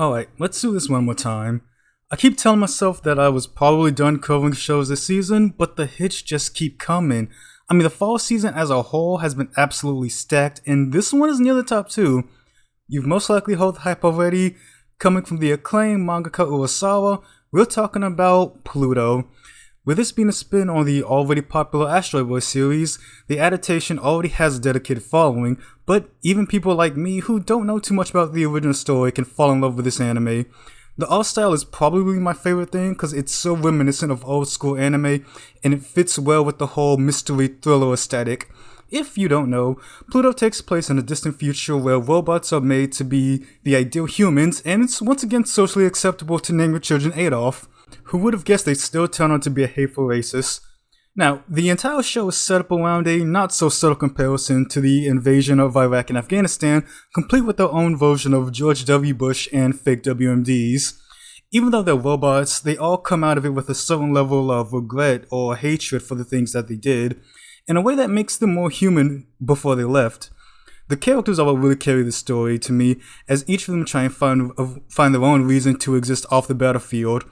Alright, let's do this one more time. I keep telling myself that I was probably done covering shows this season, but the hits just keep coming. I mean, the fall season as a whole has been absolutely stacked, and this one is near the top too. You've most likely heard the hype already. Coming from the acclaimed mangaka Urasawa, we're talking about Pluto. With this being a spin on the already popular Astro Boy series, the adaptation already has a dedicated following, but even people like me who don't know too much about the original story can fall in love with this anime. The art style is probably my favorite thing because it's so reminiscent of old school anime and it fits well with the whole mystery thriller aesthetic. If you don't know, Pluto takes place in a distant future where robots are made to be the ideal humans, and it's once again socially acceptable to name your children Adolf. Who would have guessed they'd still turn out to be a hateful racist? Now, the entire show is set up around a not-so-subtle comparison to the invasion of Iraq and Afghanistan, complete with their own version of George W. Bush and fake WMDs. Even though they're robots, they all come out of it with a certain level of regret or hatred for the things that they did, in a way that makes them more human before they left. The characters are what really carry the story to me, as each of them try and find their own reason to exist off the battlefield.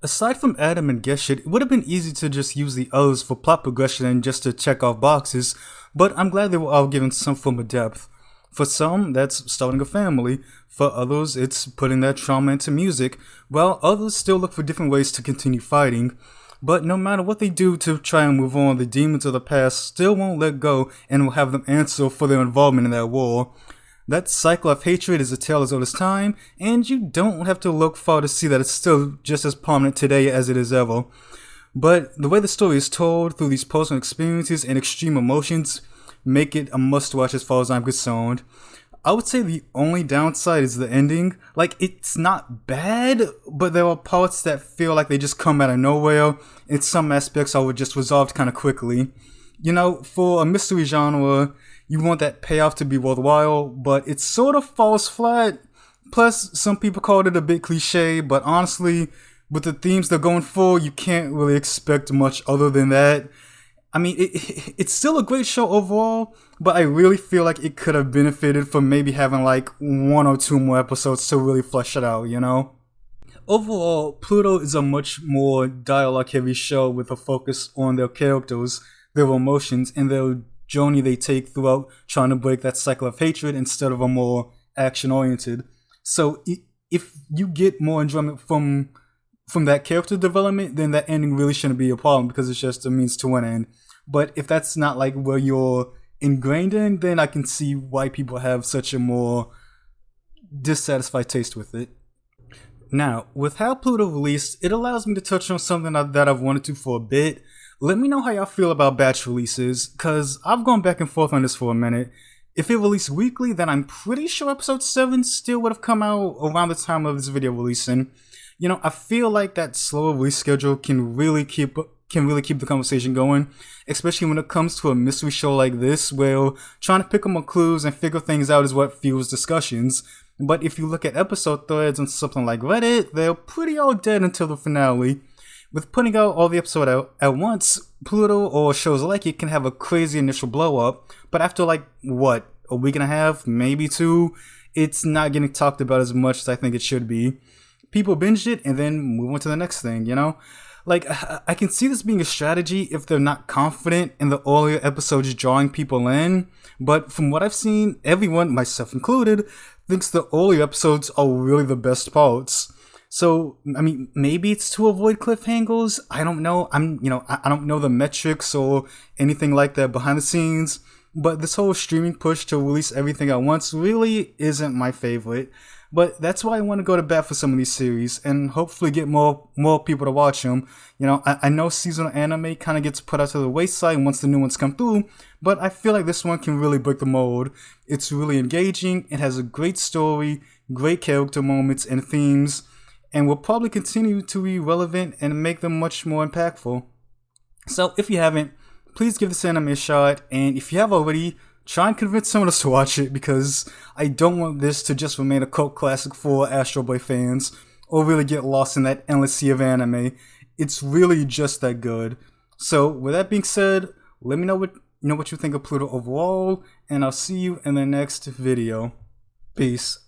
Aside from Adam and Geshet, it would have been easy to just use the others for plot progression and just to check off boxes, but I'm glad they were all given some form of depth. For some, that's starting a family. For others, it's putting that trauma into music, while others still look for different ways to continue fighting. But no matter what they do to try and move on, the demons of the past still won't let go and will have them answer for their involvement in that war. That cycle of hatred is a tale as old as time, and you don't have to look far to see that it's still just as prominent today as it is ever. But the way the story is told through these personal experiences and extreme emotions make it a must-watch as far as I'm concerned. I would say the only downside is the ending. Like, it's not bad, but there are parts that feel like they just come out of nowhere, and some aspects are just resolved kind of quickly. You know, for a mystery genre, you want that payoff to be worthwhile, but it sort of falls flat. Plus, some people called it a bit cliche, but honestly, with the themes they're going for, you can't really expect much other than that. I mean, it's still a great show overall, but I really feel like it could have benefited from maybe having like one or two more episodes to really flesh it out, you know? Overall, Pluto is a much more dialogue-heavy show with a focus on their characters, their emotions, and their journey they take throughout trying to break that cycle of hatred instead of a more action-oriented. So if you get more enjoyment from that character development, then that ending really shouldn't be a problem because it's just a means to an end. But if that's not like where you're ingrained in, then I can see why people have such a more dissatisfied taste with it. Now, with how Pluto released, it allows me to touch on something that I've wanted to for a bit. Let me know how y'all feel about batch releases, cause I've gone back and forth on this for a minute. If it released weekly, then I'm pretty sure episode 7 still would have come out around the time of this video releasing. You know, I feel like that slower release schedule can really keep the conversation going, especially when it comes to a mystery show like this, where trying to pick up more clues and figure things out is what fuels discussions. But if you look at episode threads on something like Reddit, they're pretty all dead until the finale. With putting out all the episodes out at once, Pluto or shows like it can have a crazy initial blow up, but after like, a week and a half, maybe 2, it's not getting talked about as much as I think it should be. People binged it and then move on to the next thing, you know? Like, I can see this being a strategy if they're not confident in the earlier episodes drawing people in, but from what I've seen, everyone, myself included, thinks the earlier episodes are really the best parts. So, I mean, maybe it's to avoid cliffhangers. I don't know. I don't know the metrics or anything like that behind the scenes. But this whole streaming push to release everything at once really isn't my favorite. But that's why I want to go to bat for some of these series and hopefully get more people to watch them. You know, I know seasonal anime kind of gets put out to the wayside once the new ones come through, but I feel like this one can really break the mold. It's really engaging. It has a great story, great character moments and themes, and will probably continue to be relevant and make them much more impactful. So if you haven't, please give this anime a shot, and if you have already, try and convince someone else to watch it, because I don't want this to just remain a cult classic for Astro Boy fans, or really get lost in that endless sea of anime. It's really just that good. So with that being said, let me know what you think of Pluto overall, and I'll see you in the next video. Peace.